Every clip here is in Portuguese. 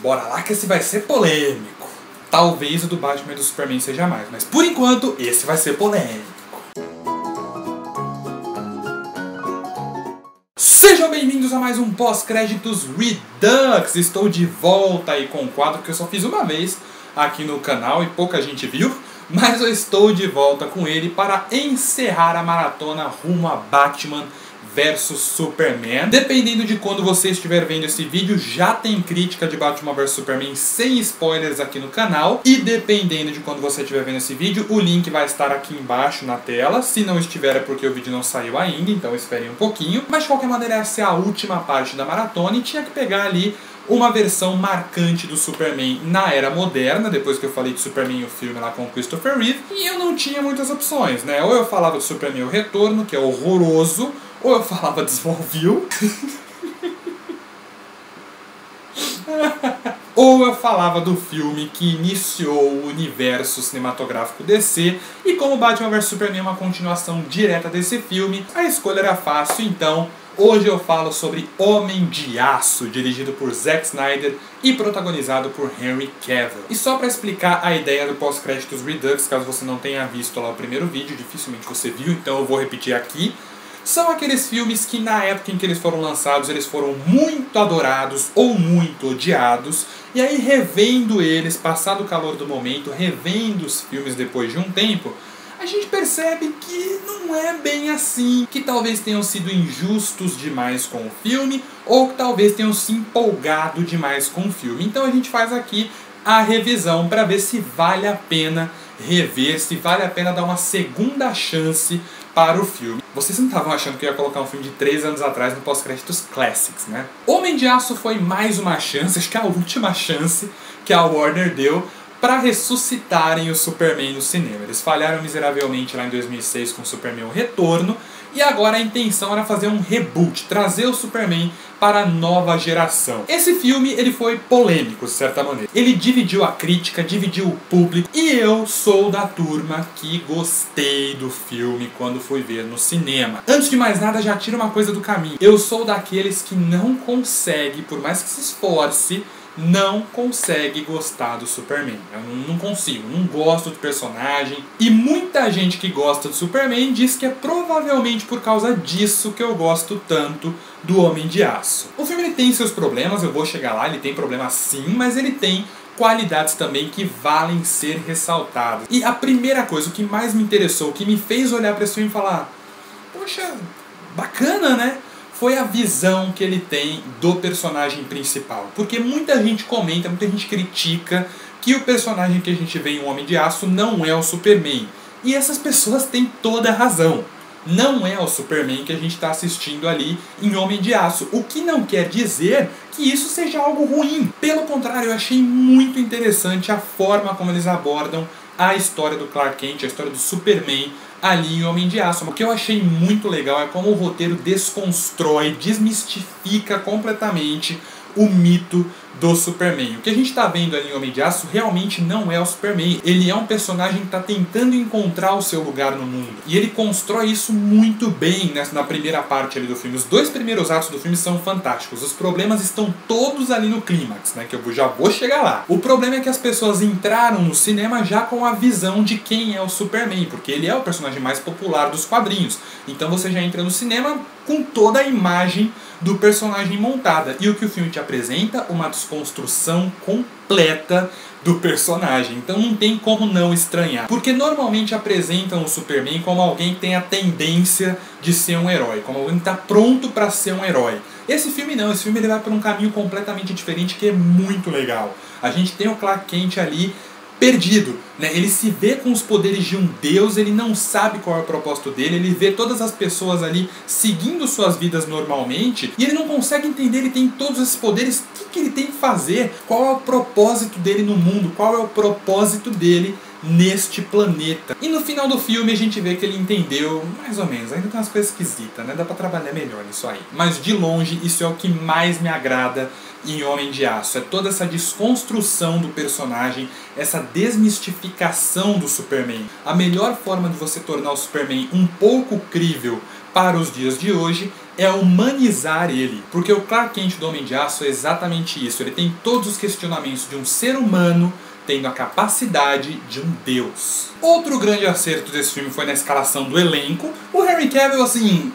Bora lá que esse vai ser polêmico. Talvez o do Batman e do Superman seja mais, mas por enquanto esse vai ser polêmico. Sejam bem-vindos a mais um pós-créditos Redux. Estou de volta aí com um quadro que eu só fiz uma vez aqui no canal e pouca gente viu, mas eu estou de volta com ele para encerrar a maratona rumo a Batman vs Superman. Dependendo de quando você estiver vendo esse vídeo, já tem crítica de Batman vs Superman sem spoilers aqui no canal. E dependendo de quando você estiver vendo esse vídeo, o link vai estar aqui embaixo na tela. Se não estiver é porque o vídeo não saiu ainda, então esperem um pouquinho. Mas de qualquer maneira, essa é a última parte da maratona e tinha que pegar ali uma versão marcante do Superman na era moderna, depois que eu falei de Superman o filme lá com o Christopher Reeve, e eu não tinha muitas opções, né? Ou eu falava de Superman o Retorno, que é horroroso, ou eu falava de Smallville, ou eu falava do filme que iniciou o universo cinematográfico DC, e como Batman vs Superman é uma continuação direta desse filme, a escolha era fácil, então hoje eu falo sobre Homem de Aço, dirigido por Zack Snyder e protagonizado por Henry Cavill. E só para explicar a ideia do pós-créditos Redux, caso você não tenha visto lá o primeiro vídeo, dificilmente você viu, então eu vou repetir aqui. São aqueles filmes que na época em que eles foram lançados, eles foram muito adorados ou muito odiados. E aí revendo eles, passado o calor do momento, revendo os filmes depois de um tempo, a gente percebe que não é bem assim, que talvez tenham sido injustos demais com o filme, ou que talvez tenham se empolgado demais com o filme. Então a gente faz aqui a revisão para ver se vale a pena rever, se vale a pena dar uma segunda chance para o filme. Vocês não estavam achando que eu ia colocar um filme de 3 anos atrás no pós-créditos Classics, né? Homem de Aço foi mais uma chance, acho que a última chance que a Warner deu para ressuscitarem o Superman no cinema. Eles falharam miseravelmente lá em 2006 com o Superman o Retorno, e agora a intenção era fazer um reboot, trazer o Superman para a nova geração. Esse filme ele foi polêmico, de certa maneira. Ele dividiu a crítica, dividiu o público, e eu sou da turma que gostei do filme quando fui ver no cinema. Antes de mais nada, já tira uma coisa do caminho. Eu sou daqueles que não consegue, por mais que se esforce, não consegue gostar do Superman. Eu não consigo, não gosto do personagem. E muita gente que gosta do Superman diz que é provavelmente por causa disso que eu gosto tanto do Homem de Aço. O filme ele tem seus problemas, eu vou chegar lá, ele tem problemas sim, mas ele tem qualidades também que valem ser ressaltadas. E a primeira coisa, o que mais me interessou, o que me fez olhar para esse filme e falar: poxa, bacana, né? Foi a visão que ele tem do personagem principal. Porque muita gente comenta, muita gente critica que o personagem que a gente vê em O Homem de Aço não é o Superman. E essas pessoas têm toda a razão. Não é o Superman que a gente está assistindo ali em Homem de Aço. O que não quer dizer que isso seja algo ruim. Pelo contrário, eu achei muito interessante a forma como eles abordam a história do Clark Kent, a história do Superman ali em Homem de Aço. O que eu achei muito legal é como o roteiro desconstrói, desmistifica completamente o mito do Superman. O que a gente está vendo ali em Homem de Aço realmente não é o Superman. Ele é um personagem que está tentando encontrar o seu lugar no mundo. E ele constrói isso muito bem na primeira parte ali do filme. Os 2 primeiros atos do filme são fantásticos. Os problemas estão todos ali no clímax, né? Que eu já vou chegar lá. O problema é que as pessoas entraram no cinema já com a visão de quem é o Superman, porque ele é o personagem mais popular dos quadrinhos. Então você já entra no cinema com toda a imagem do personagem montada. E o que o filme te apresenta? Uma desconstrução completa do personagem. Então não tem como não estranhar. Porque normalmente apresentam o Superman como alguém que tem a tendência de ser um herói, como alguém que está pronto para ser um herói. Esse filme não, esse filme ele vai por um caminho completamente diferente que é muito legal. A gente tem o Clark Kent ali perdido, né? Ele se vê com os poderes de um deus, ele não sabe qual é o propósito dele, ele vê todas as pessoas ali seguindo suas vidas normalmente e ele não consegue entender, ele tem todos esses poderes, o que ele tem que fazer, qual é o propósito dele no mundo, qual é o propósito dele neste planeta. E no final do filme a gente vê que ele entendeu, mais ou menos, ainda tem umas coisas esquisitas, né? Dá pra trabalhar melhor nisso aí. Mas de longe, isso é o que mais me agrada em Homem de Aço. É toda essa desconstrução do personagem, essa desmistificação do Superman. A melhor forma de você tornar o Superman um pouco crível para os dias de hoje é humanizar ele. Porque o Clark Kent do Homem de Aço é exatamente isso. Ele tem todos os questionamentos de um ser humano tendo a capacidade de um deus. Outro grande acerto desse filme foi na escalação do elenco. O Henry Cavill, assim,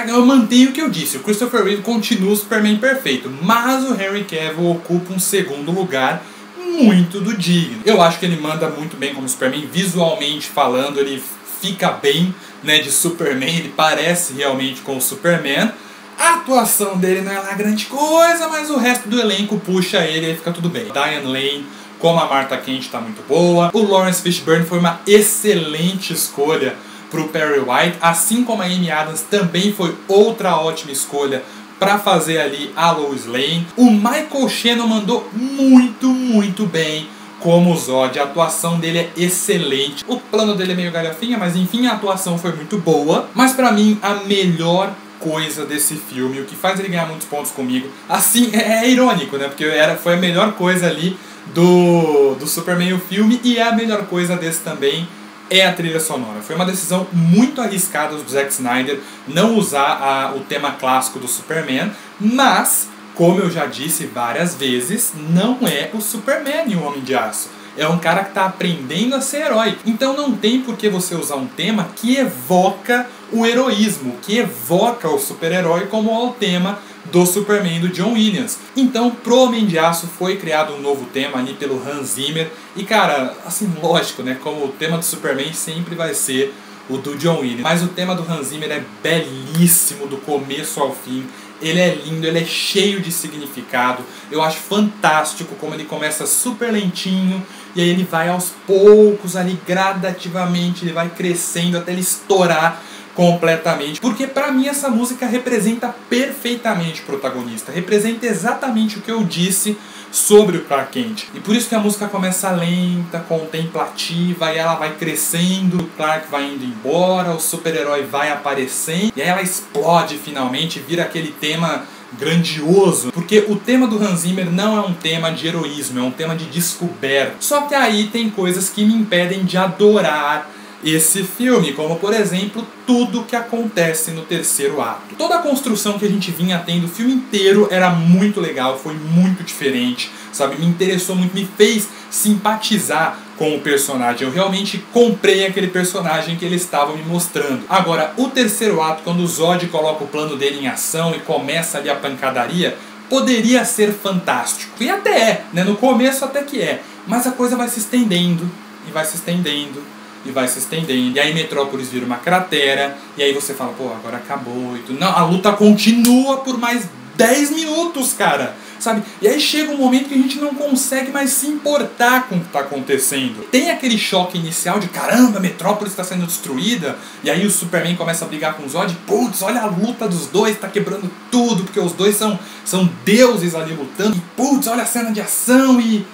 eu mantenho o que eu disse. O Christopher Reeve continua o Superman perfeito, mas o Henry Cavill ocupa um segundo lugar muito do digno. Eu acho que ele manda muito bem como Superman, visualmente falando, ele fica bem, né, de Superman, ele parece realmente com o Superman. A atuação dele não é lá grande coisa, mas o resto do elenco puxa ele e aí fica tudo bem. Diane Lane como a Martha Kent está muito boa. O Lawrence Fishburne foi uma excelente escolha para o Perry White, assim como a Amy Adams também foi outra ótima escolha para fazer ali a Lois Lane. O Michael Shannon mandou muito bem como Zod, a atuação dele é excelente. O plano dele é meio galhofinha, mas enfim, a atuação foi muito boa. Mas pra mim, a melhor coisa desse filme, o que faz ele ganhar muitos pontos comigo, assim, é irônico, né? Porque foi a melhor coisa ali do Superman o filme, e a melhor coisa desse também é a trilha sonora. Foi uma decisão muito arriscada do Zack Snyder não usar o tema clássico do Superman, mas, como eu já disse várias vezes, não é o Superman e o Homem de Aço. É um cara que está aprendendo a ser herói. Então não tem por que você usar um tema que evoca o heroísmo, que evoca o super-herói, como é o tema do Superman do John Williams. Então, pro Homem de Aço foi criado um novo tema ali pelo Hans Zimmer. E cara, assim, lógico, né? Como o tema do Superman sempre vai ser o do John Williams. Mas o tema do Hans Zimmer é belíssimo do começo ao fim. Ele é lindo, ele é cheio de significado. Eu acho fantástico como ele começa super lentinho e aí ele vai aos poucos ali, gradativamente, ele vai crescendo até ele estourar completamente. Porque pra mim essa música representa perfeitamente o protagonista. Representa exatamente o que eu disse sobre o Clark Kent. E por isso que a música começa lenta, contemplativa, e ela vai crescendo, o Clark vai indo embora, o super-herói vai aparecendo, e aí ela explode finalmente, vira aquele tema grandioso. Porque o tema do Hans Zimmer não é um tema de heroísmo, é um tema de descoberta. Só que aí tem coisas que me impedem de adorar esse filme, como por exemplo, tudo que acontece no terceiro ato. Toda a construção que a gente vinha tendo o filme inteiro era muito legal, foi muito diferente, sabe? Me interessou muito, me fez simpatizar com o personagem. Eu realmente comprei aquele personagem que eles estavam me mostrando. Agora, o terceiro ato, quando o Zod coloca o plano dele em ação e começa ali a pancadaria, poderia ser fantástico. E até é, né? No começo até que é. Mas a coisa vai se estendendo, e vai se estendendo, e vai se estendendo. E aí Metrópolis vira uma cratera, e aí você fala, pô, agora acabou e tudo. Não, a luta continua por mais 10 minutos, cara. Sabe? E aí chega um momento que a gente não consegue mais se importar com o que está acontecendo. Tem aquele choque inicial de caramba, Metrópolis está sendo destruída. E aí o Superman começa a brigar com o Zod. Putz, olha a luta dos dois, tá quebrando tudo, porque os dois são deuses ali lutando. E putz, olha a cena de ação e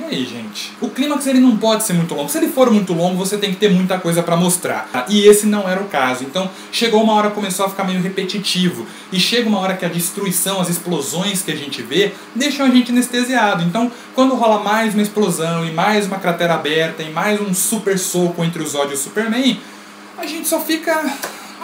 aí, gente? O clímax ele não pode ser muito longo. Se ele for muito longo, você tem que ter muita coisa pra mostrar. E esse não era o caso. Então, chegou uma hora que começou a ficar meio repetitivo. E chega uma hora que a destruição, as explosões que a gente vê, deixam a gente anestesiado. Então, quando rola mais uma explosão, e mais uma cratera aberta, e mais um super soco entre o Zod e o Superman, a gente só fica...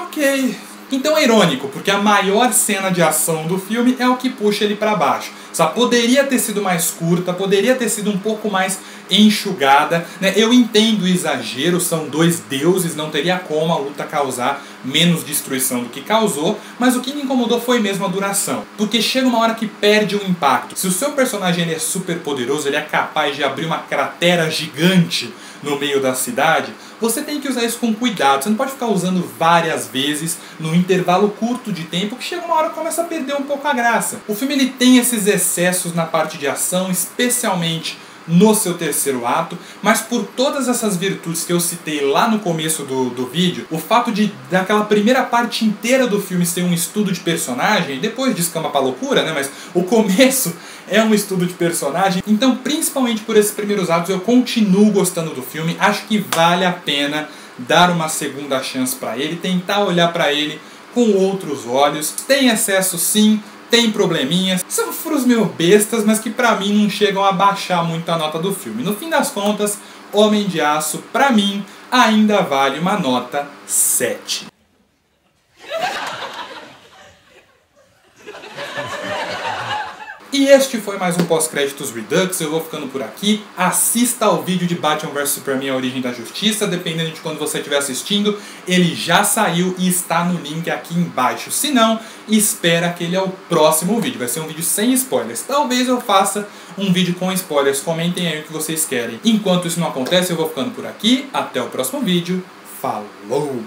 ok. Então é irônico, porque a maior cena de ação do filme é o que puxa ele pra baixo. Sabe? Poderia ter sido mais curta, poderia ter sido um pouco mais enxugada, né? Eu entendo o exagero, são dois deuses, não teria como a luta causar menos destruição do que causou, mas o que me incomodou foi mesmo a duração. Porque chega uma hora que perde o impacto. Se o seu personagem ele é super poderoso, ele é capaz de abrir uma cratera gigante no meio da cidade, você tem que usar isso com cuidado. Você não pode ficar usando várias vezes num intervalo curto de tempo, que chega uma hora que começa a perder um pouco a graça. O filme ele tem esses excessos na parte de ação, especialmente no seu terceiro ato, mas por todas essas virtudes que eu citei lá no começo do vídeo, o fato de daquela primeira parte inteira do filme ser um estudo de personagem, depois descamba pra loucura, né? Mas o começo é um estudo de personagem. Então, principalmente por esses primeiros atos, eu continuo gostando do filme. Acho que vale a pena dar uma segunda chance pra ele, tentar olhar pra ele com outros olhos. Tem excesso sim, tem probleminhas, são furos meio bestas, mas que pra mim não chegam a baixar muito a nota do filme. No fim das contas, Homem de Aço, pra mim, ainda vale uma nota 7. E este foi mais um pós-créditos Redux. Eu vou ficando por aqui. Assista ao vídeo de Batman vs Superman: A Origem da Justiça. Dependendo de quando você estiver assistindo, ele já saiu e está no link aqui embaixo. Se não, espera que ele é o próximo vídeo. Vai ser um vídeo sem spoilers. Talvez eu faça um vídeo com spoilers. Comentem aí o que vocês querem. Enquanto isso não acontece, eu vou ficando por aqui. Até o próximo vídeo. Falou!